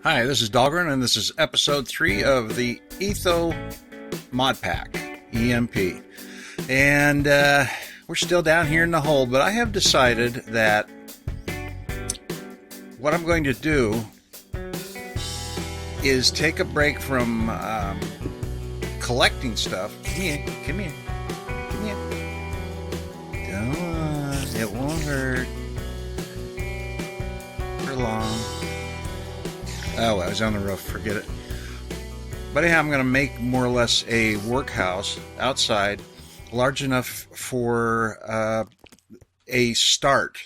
Hi, this is Dahlgren, and this is episode 3 of the Etho mod pack, EMP. And we're still down here in the hole, but I have decided that what I'm going to do is take a break from collecting stuff. Come here. Don't, it won't hurt for long. Oh, I was on the roof, forget it. But anyhow, I'm going to make more or less a workhouse outside, large enough for a start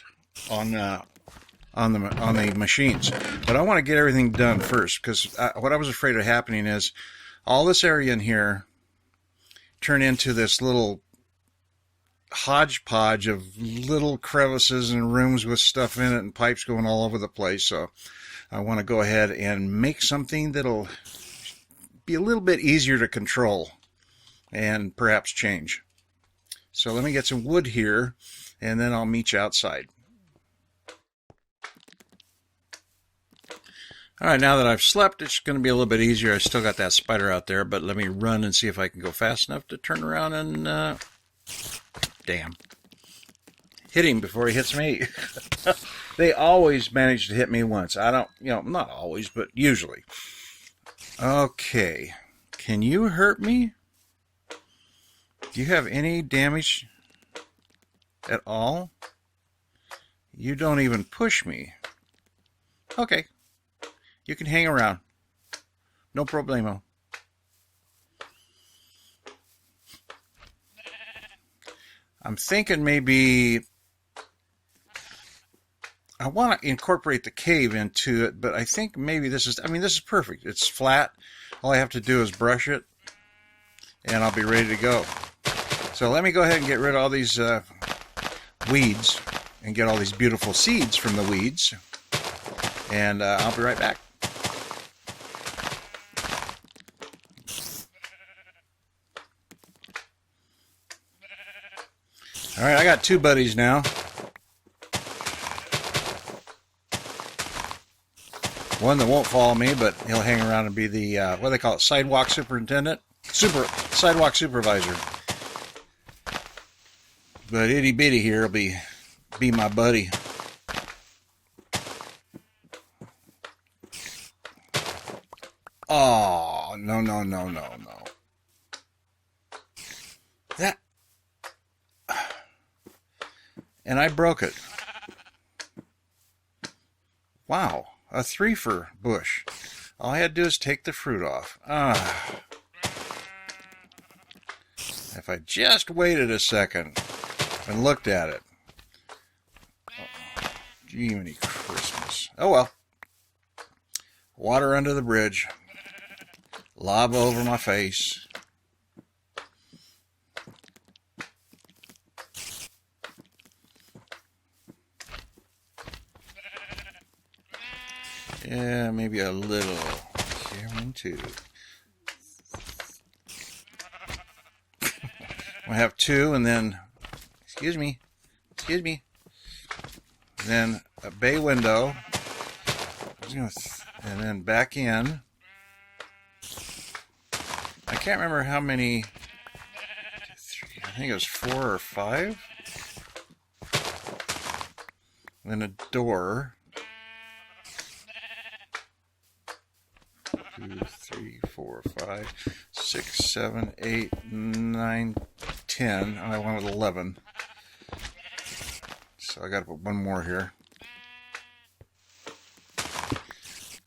on the machines. But I want to get everything done first, because what I was afraid of happening is all this area in here turn into this little hodgepodge of little crevices and rooms with stuff in it and pipes going all over the place. So I want to go ahead and make something that'll be a little bit easier to control and perhaps change. So let me get some wood here, and then I'll meet you outside. Alright, now that I've slept, it's going to be a little bit easier. I still got that spider out there, but let me run and see if I can go fast enough to turn around and... damn. Hit him before he hits me. They always manage to hit me once. I don't, not always, but usually. Okay. Can you hurt me? Do you have any damage at all? You don't even push me. Okay. You can hang around. No problemo. I'm thinking maybe I want to incorporate the cave into it, but I think maybe this is perfect. It's flat. All I have to do is brush it, and I'll be ready to go. So let me go ahead and get rid of all these weeds and get all these beautiful seeds from the weeds, and I'll be right back. All right, I got two buddies now. One that won't follow me, but he'll hang around and be the, what do they call it, sidewalk superintendent? Sidewalk supervisor. But itty bitty here will be my buddy. Oh, no. That... And I broke it. Wow. A 3-fer bush. All I had to do is take the fruit off. If I just waited a second and looked at it. Oh, Jiminy Christmas. Oh well. Water under the bridge. Lava over my face. Yeah, maybe a little. Here, 1, 2. I have 2, and then, excuse me, then a bay window, and then back in. I can't remember how many, 2, 3, I think it was 4 or 5. Then a door. 2, 3, 4, 5, 6, 7, 8, 9, 10. I went with 11. So I got to put one more here.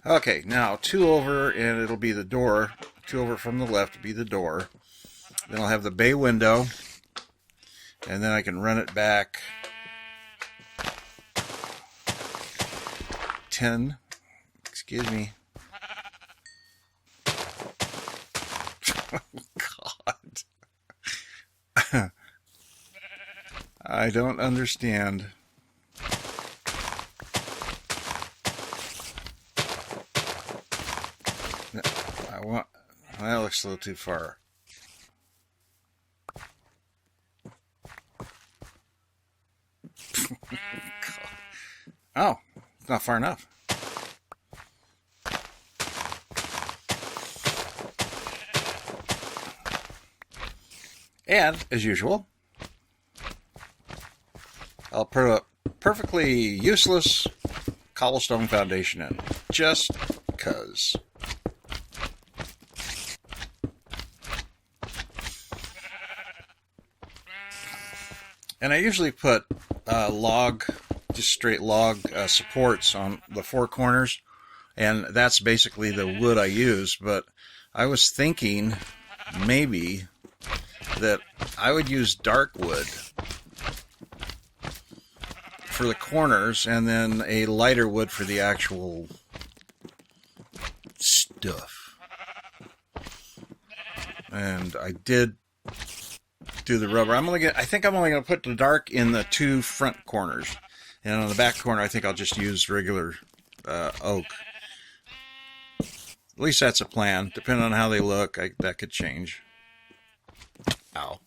Okay, now 2 over, and it'll be the door. 2 over from the left will be the door. Then I'll have the bay window, and then I can run it back 10. Excuse me. God. I don't understand. That looks a little too far. Oh, it's not far enough. And, as usual, I'll put a perfectly useless cobblestone foundation in, just because. And I usually put just straight log supports on the four corners, and that's basically the wood I use. But I was thinking maybe that I would use dark wood for the corners and then a lighter wood for the actual stuff. And I did do the rubber. I think I'm only gonna put the dark in the two front corners, and on the back corner I think I'll just use regular oak. At least that's a plan. Depending on how they look, that could change. Ow.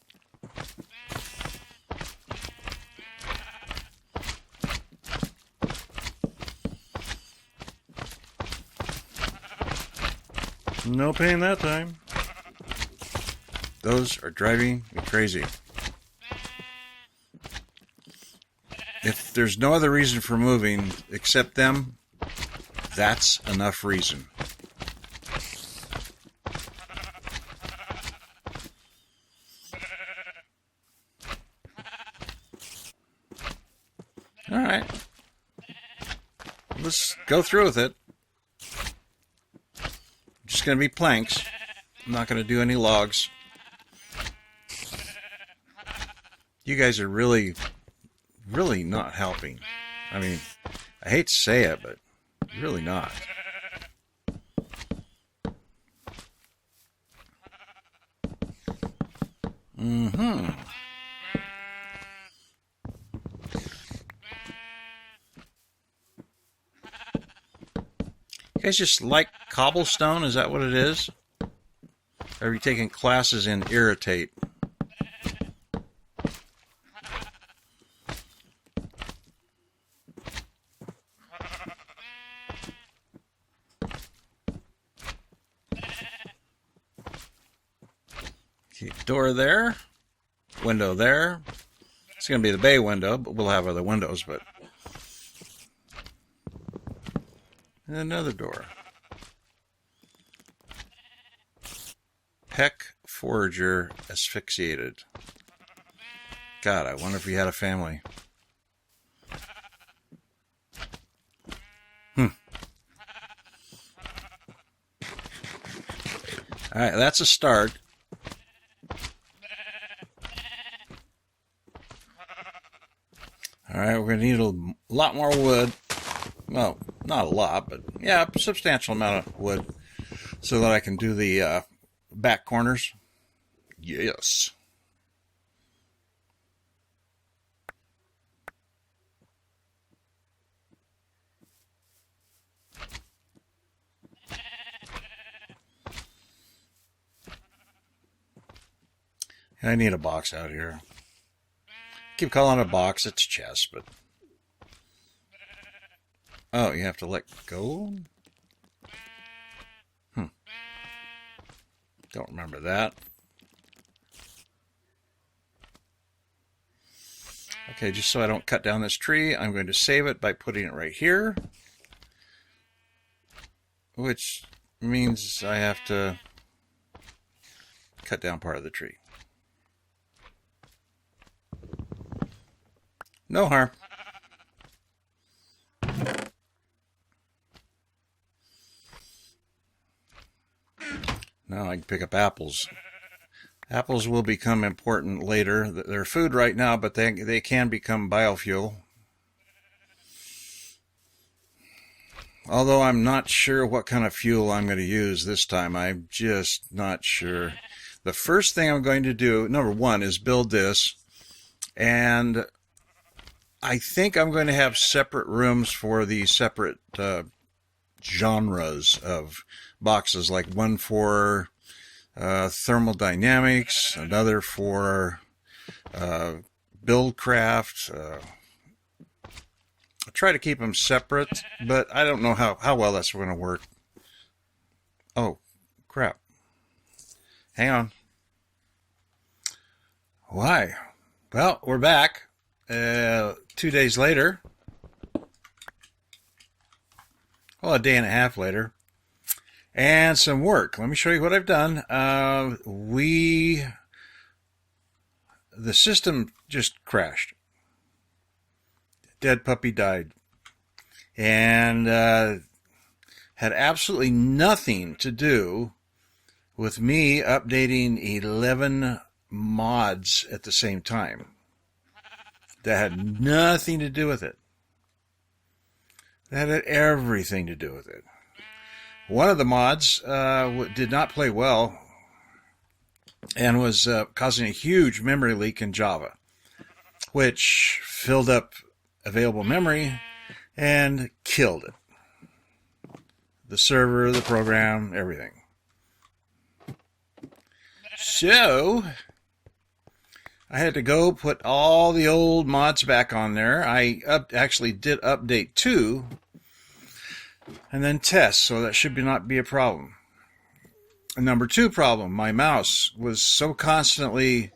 No pain that time. Those are driving me crazy. If there's no other reason for moving except them, that's enough reason. Alright. Let's go through with it. Just going to be planks. I'm not going to do any logs. You guys are really not helping. I mean, I hate to say it, but really not. Mm-hmm. You guys just like cobblestone? Is that what it is? Or are you taking classes in irritate? Okay, door there. Window there. It's going to be the bay window, but we'll have other windows, but... And another door. Peck forager asphyxiated. God, I wonder if he had a family. Alright, that's a start. Alright, we're going to need a lot more wood. Well, not a lot, but yeah, a substantial amount of wood so that I can do the back corners. Yes. And I need a box out here. Keep calling it a box, it's a chest, but... Oh, you have to let go? Don't remember that. Okay, just so I don't cut down this tree, I'm going to save it by putting it right here. Which means I have to cut down part of the tree. No harm. Now I can pick up apples. Apples will become important later. They're food right now, but they can become biofuel. Although I'm not sure what kind of fuel I'm going to use this time. I'm just not sure. The first thing I'm going to do, number one, is build this. And I think I'm going to have separate rooms for the separate genres of boxes, like one for thermodynamics, another for buildcraft. I try to keep them separate, but I don't know how well that's going to work. Oh, crap. Hang on. Why? Well, we're back 2 days later. Well, a day and a half later. And some work. Let me show you what I've done. The system just crashed. Dead puppy died. And had absolutely nothing to do with me updating 11 mods at the same time. That had nothing to do with it. That had everything to do with it. One of the mods did not play well and was causing a huge memory leak in Java, which filled up available memory and killed it. The server, the program, everything. So I had to go put all the old mods back on there. I actually did update 2 and then test, so that should not be a problem. Number 2 problem, my mouse was so constantly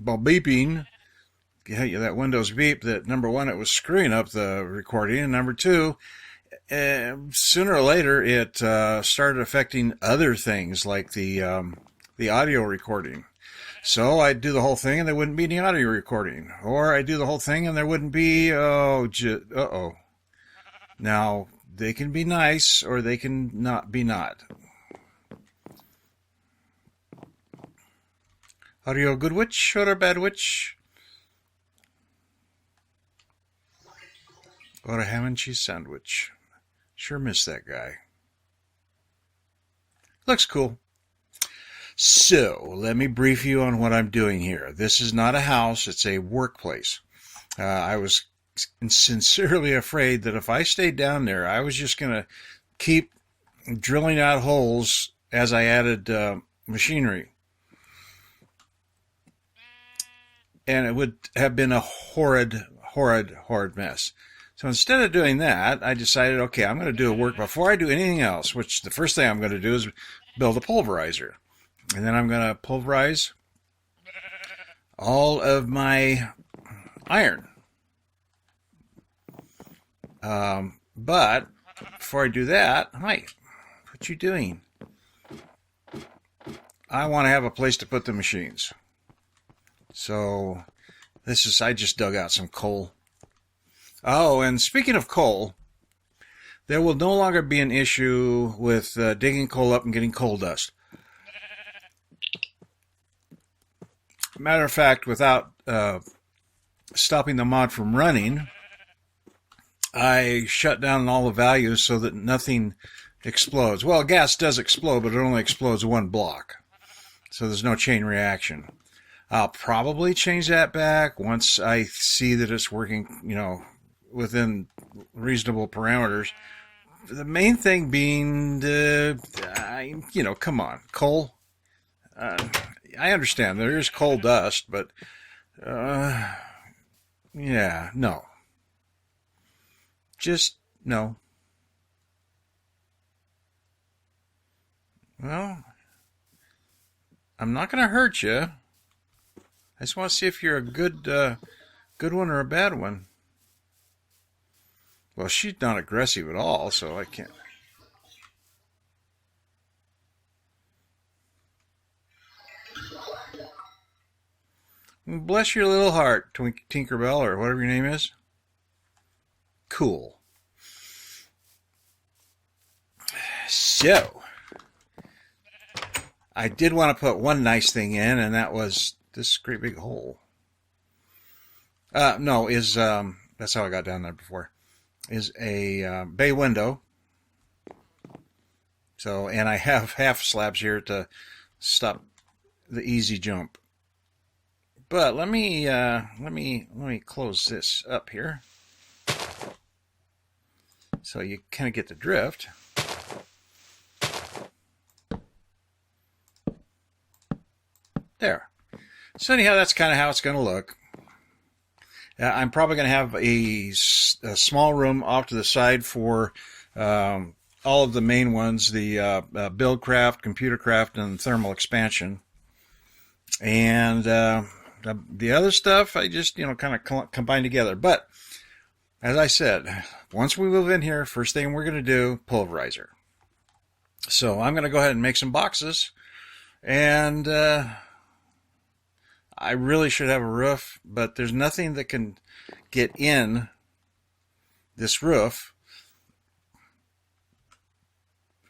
beeping, that Windows beep, that number 1, it was screwing up the recording, and number 2, sooner or later it started affecting other things like the audio recording. So I'd do the whole thing and there wouldn't be any audio recording. Or I'd do the whole thing and there wouldn't be, Now, they can be nice or they can not be not. Audio good witch or a bad witch? Or a ham and cheese sandwich. Sure miss that guy. Looks cool. So, let me brief you on what I'm doing here. This is not a house, it's a workplace. I was sincerely afraid that if I stayed down there, I was just going to keep drilling out holes as I added machinery. And it would have been a horrid mess. So instead of doing that, I decided, okay, I'm going to do a work before I do anything else, which the first thing I'm going to do is build a pulverizer. And then I'm going to pulverize all of my iron. But before I do that, hi, what you doing? I want to have a place to put the machines. So I just dug out some coal. Oh, and speaking of coal, there will no longer be an issue with digging coal up and getting coal dust. Matter of fact, without stopping the mod from running, I shut down all the values so that nothing explodes. Well, gas does explode, but it only explodes one block. So there's no chain reaction. I'll probably change that back once I see that it's working, within reasonable parameters. The main thing being, come on, coal. I understand there is coal dust, but, no. Just, no. Well, I'm not going to hurt you. I just want to see if you're a good one or a bad one. Well, she's not aggressive at all, so I can't. Bless your little heart, Tinkerbell, or whatever your name is. Cool. So, I did want to put one nice thing in, and that was this great big hole. That's how I got down there before. Is a bay window. So, and I have half slabs here to stop the easy jump. But let me close this up here, so you kind of get the drift. There. So anyhow, that's kind of how it's going to look. I'm probably going to have a small room off to the side for all of the main ones, the Buildcraft, Computercraft, and Thermal Expansion. And The other stuff, I just, kind of combine together. But as I said, once we move in here, first thing we're going to do, pulverizer. So I'm going to go ahead and make some boxes. And I really should have a roof, but there's nothing that can get in this roof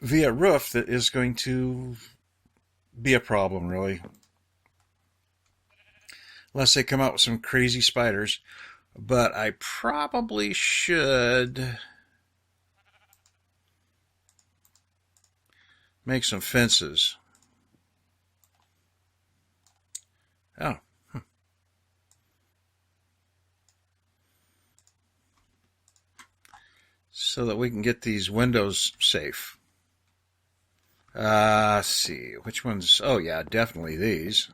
via roof that is going to be a problem, really. Unless they come out with some crazy spiders. But I probably should make some fences. Oh. So that we can get these windows safe. Let's see. Which ones? Oh, yeah, definitely these.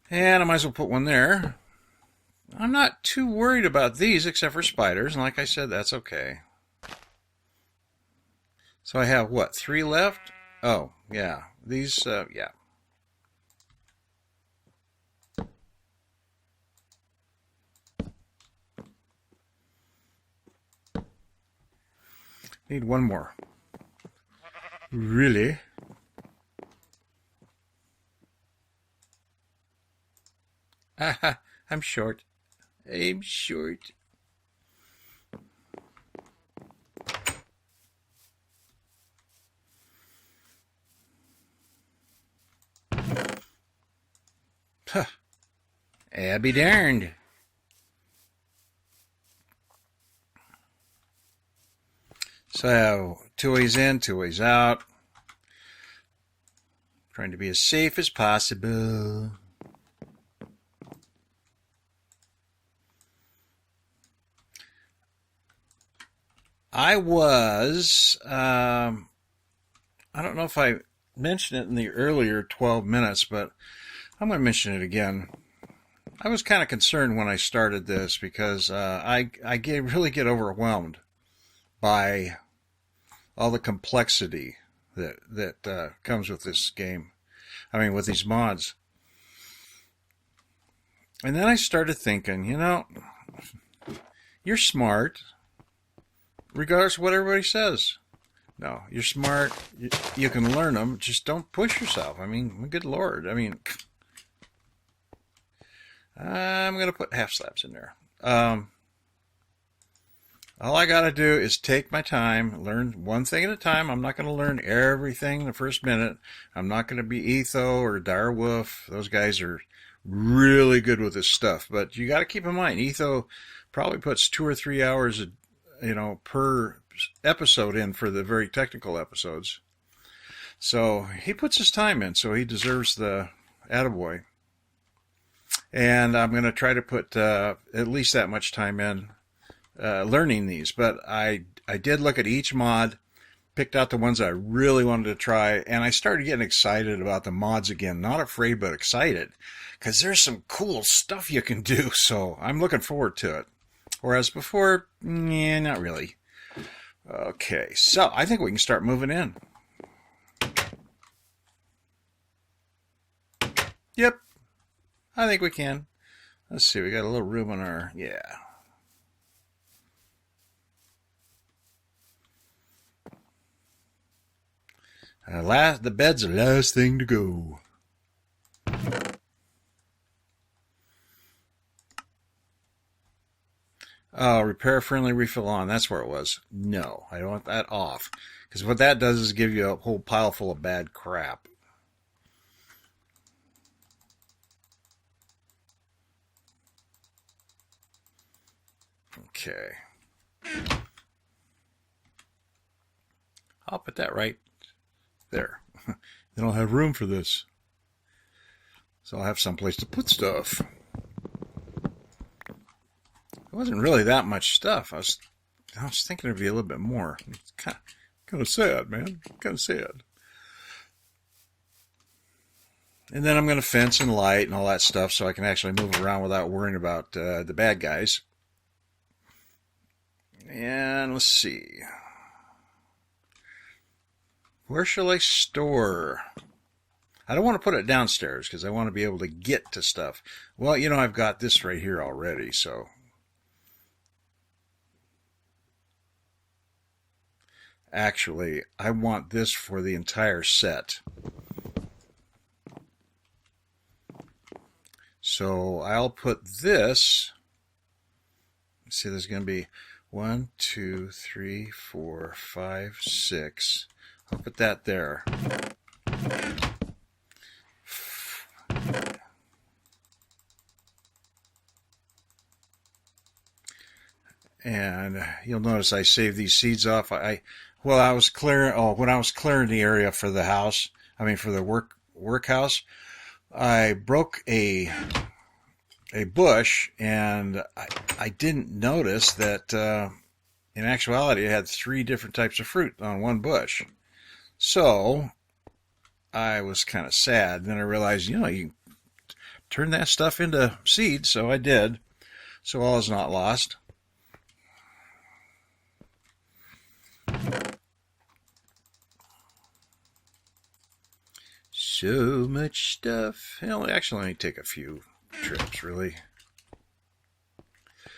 And I might as well put one there. I'm not too worried about these except for spiders. And like I said, that's okay. So I have, what, 3 left? Oh, yeah. These, yeah. Need one more. Really? Haha, I'm short. I'm short. Huh. I'll be darned. So, 2 ways in, 2 ways out. Trying to be as safe as possible. I was, I don't know if I mentioned it in the earlier 12 minutes, but I'm going to mention it again. I was kind of concerned when I started this because I really get overwhelmed by all the complexity that comes with this game. I mean, with these mods. And then I started thinking, you're smart, regardless of what everybody says. No, you're smart. You can learn them. Just don't push yourself. I mean, good Lord. I mean, I'm going to put half slabs in there. All I got to do is take my time, learn one thing at a time. I'm not going to learn everything the first minute. I'm not going to be Etho or Dire Wolf. Those guys are really good with this stuff. But you got to keep in mind, Etho probably puts 2 or 3 hours, per episode in for the very technical episodes. So he puts his time in, so he deserves the attaboy. And I'm going to try to put at least that much time in learning these. But I did look at each mod, picked out the ones I really wanted to try, and I started getting excited about the mods again. Not afraid, but excited. Because there's some cool stuff you can do, so I'm looking forward to it. Whereas before, not really. Okay, so I think we can start moving in. Yep, I think we can. Let's see, we got a little room in our, yeah. The bed's the last thing to go. Oh, repair friendly refill on. That's where it was. No, I don't want that off. Because what that does is give you a whole pile full of bad crap. Okay. I'll put that right there. Then I'll have room for this. So I'll have someplace to put stuff. It wasn't really that much stuff. I was thinking it'd be a little bit more. It's kind of sad, man. Kind of sad. And then I'm going to fence and light and all that stuff so I can actually move around without worrying about the bad guys. And let's see. Where shall I store? I don't want to put it downstairs because I want to be able to get to stuff. Well, you know, I've got this right here already, so. Actually, I want this for the entire set. So I'll put this. Let's see, there's going to be 1, 2, 3, 4, 5, 6. I'll put that there. And you'll notice I saved these seeds off. When I was clearing the area for the house, for the workhouse, I broke a bush, and I didn't notice that in actuality it had 3 different types of fruit on one bush. So I was kind of sad. Then I realized, you can turn that stuff into seeds, so I did. So all is not lost. So much stuff. Well, actually, let me take a few trips, really.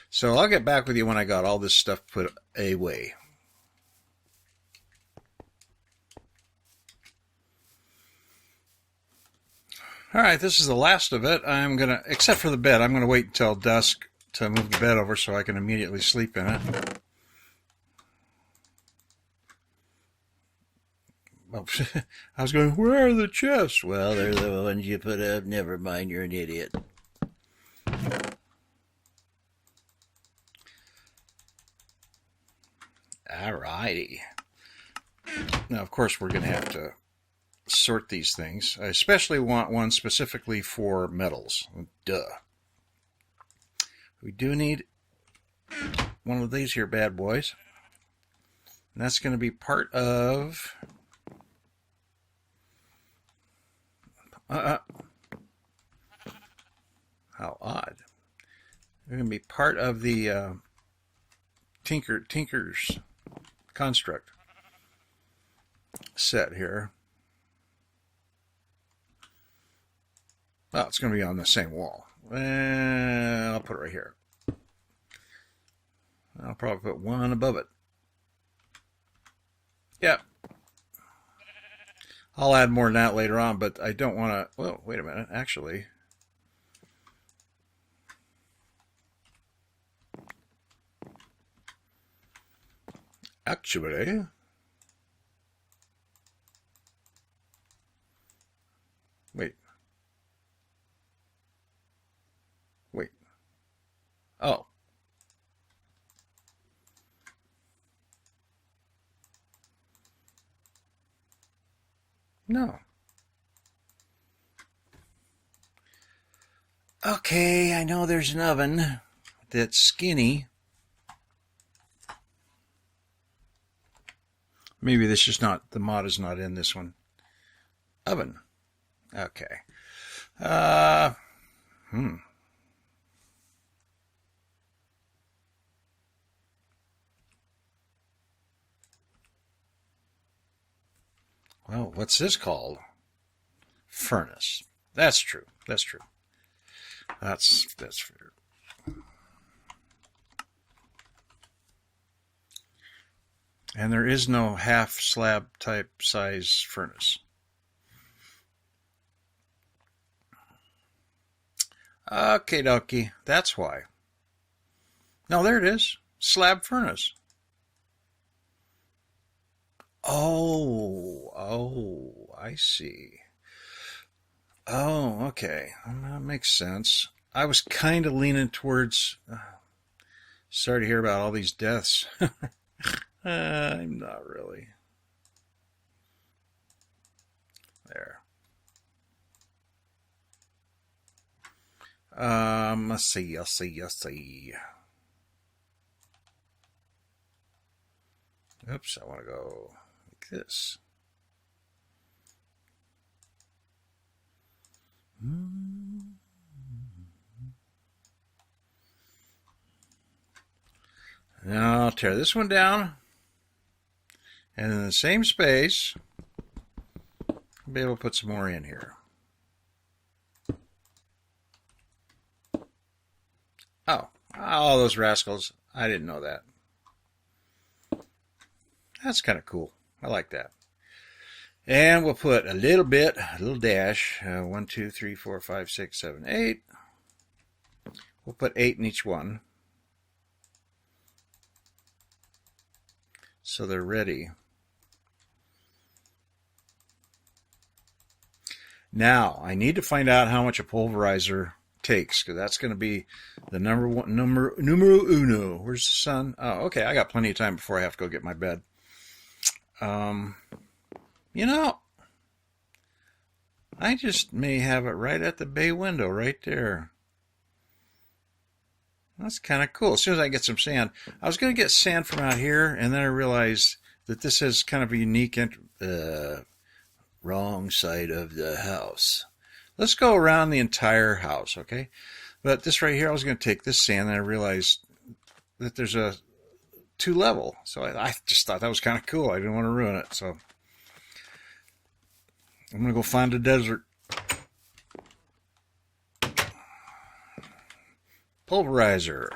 So I'll get back with you when I got all this stuff put away. All right, this is the last of it. Except for the bed, I'm gonna wait until dusk to move the bed over so I can immediately sleep in it. I was going, where are the chests? Well, they're the ones you put up. Never mind, you're an idiot. Alrighty. Now, of course, we're going to have to sort these things. I especially want one specifically for metals. Duh. We do need one of these here bad boys. And that's going to be part of... How odd. They're going to be part of the Tinker's construct set here. Well, it's going to be on the same wall. I'll put it right here. I'll probably put one above it. Yep. I'll add more than that later on, but I don't want to... Well, wait a minute. Actually... Wait. Oh. No. Okay, I know there's an oven that's skinny. Maybe this is not, the mod is not in this one. Oven. Okay. Well, what's this called? Furnace. That's true. That's true. That's fair. And there is no half slab type size furnace. Okay, dokie. That's why. No, there it is. Slab furnace. Oh, I see. Oh, okay. That makes sense. I was kind of leaning towards... sorry to hear about all these deaths. I'm not really. There. Let's see. Oops, I want to go like this. Now I'll tear this one down. And in the same space, be able to put some more in here. Oh, those rascals. I didn't know that. That's kind of cool. I like that. And we'll put a little bit, a little dash. 1, 2, 3, 4, 5, 6, 7, 8. We'll put 8 in each one. So they're ready. Now, I need to find out how much a pulverizer takes, because that's going to be the numero uno. Where's the sun? Oh, okay, I got plenty of time before I have to go get my bed. You know, I just may have it right at the bay window, right there. That's kind of cool. As soon as I get some sand, I was going to get sand from out here, and then I realized that this is kind of a unique wrong side of the house. Let's go around the entire house, okay? But this right here, I was going to take this sand, and I realized that there's a 2-level. So I just thought that was kind of cool. I didn't want to ruin it, so I'm going to go find a desert. Pulverizer.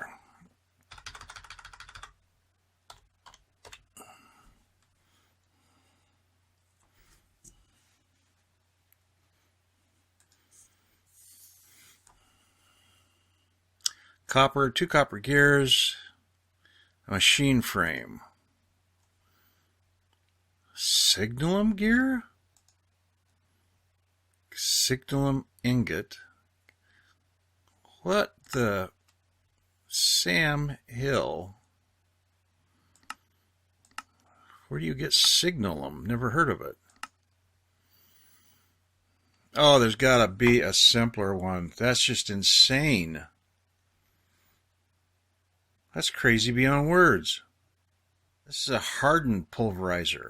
Copper, 2 copper gears, a machine frame. Signalum gear? Signalum ingot. What the Sam Hill? Where do you get signalum? Never heard of it. Oh, there's got to be a simpler one. That's just insane. That's crazy beyond words. This is a hardened pulverizer.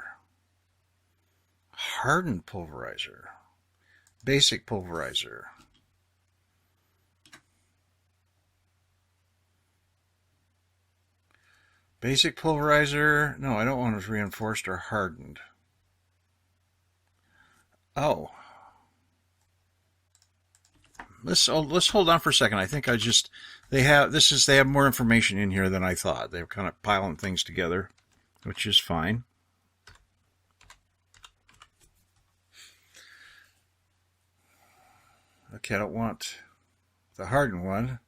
Hardened pulverizer. Basic pulverizer. Basic pulverizer. No, I don't want it reinforced or hardened. Oh. Let's hold on for a second. I think they have more information in here than I thought. They're kind of piling things together, which is fine. Okay, I don't want the hardened one.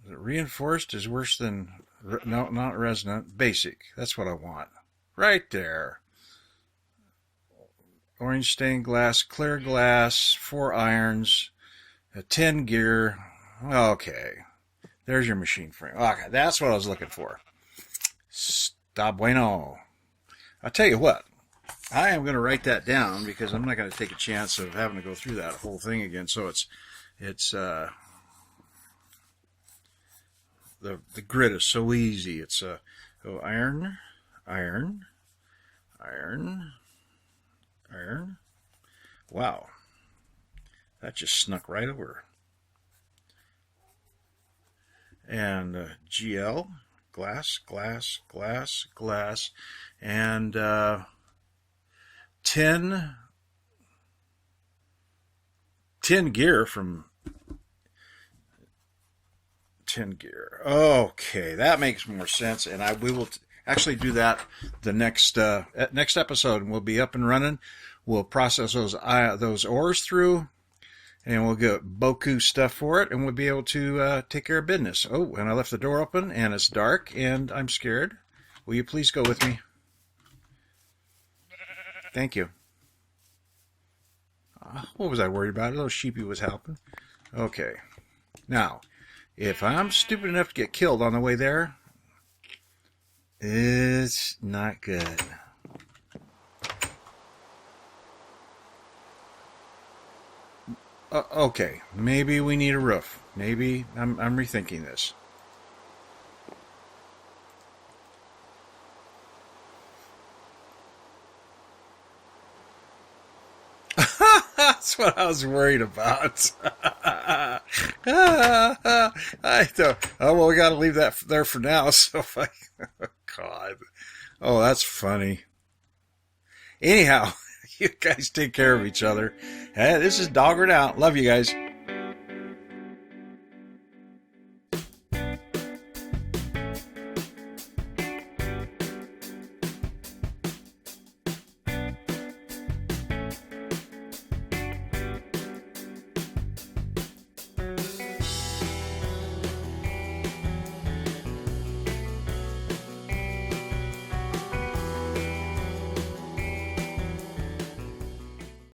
The reinforced is worse than, no, not resonant. Basic. That's what I want. Right there. Orange stained glass, clear glass, 4 irons, a 10 gear. Okay. There's your machine frame. Okay, that's what I was looking for. Está bueno. I'll tell you what. I am going to write that down because I'm not going to take a chance of having to go through that whole thing again. So it's the grid is so easy. It's iron, iron, iron, iron. Wow, that just snuck right over. And GL, glass, glass, glass, glass, and 10 gear from 10 gear. Okay, that makes more sense, and we will actually do that the next episode, and we'll be up and running. We'll process those ores through, and we'll get Boku stuff for it, and we'll be able to take care of business. Oh, and I left the door open, and it's dark, and I'm scared. Will you please go with me? Thank you. What was I worried about? A little sheepy was helping. Okay. Now, if I'm stupid enough to get killed on the way there, it's not good. Okay, maybe we need a roof. Maybe I'm rethinking this. That's what I was worried about. I thought, oh, well, we got to leave that there for now. So, God. Oh, that's funny. Anyhow, You guys take care of each other. Hey, this is Doggered Out. Love you guys.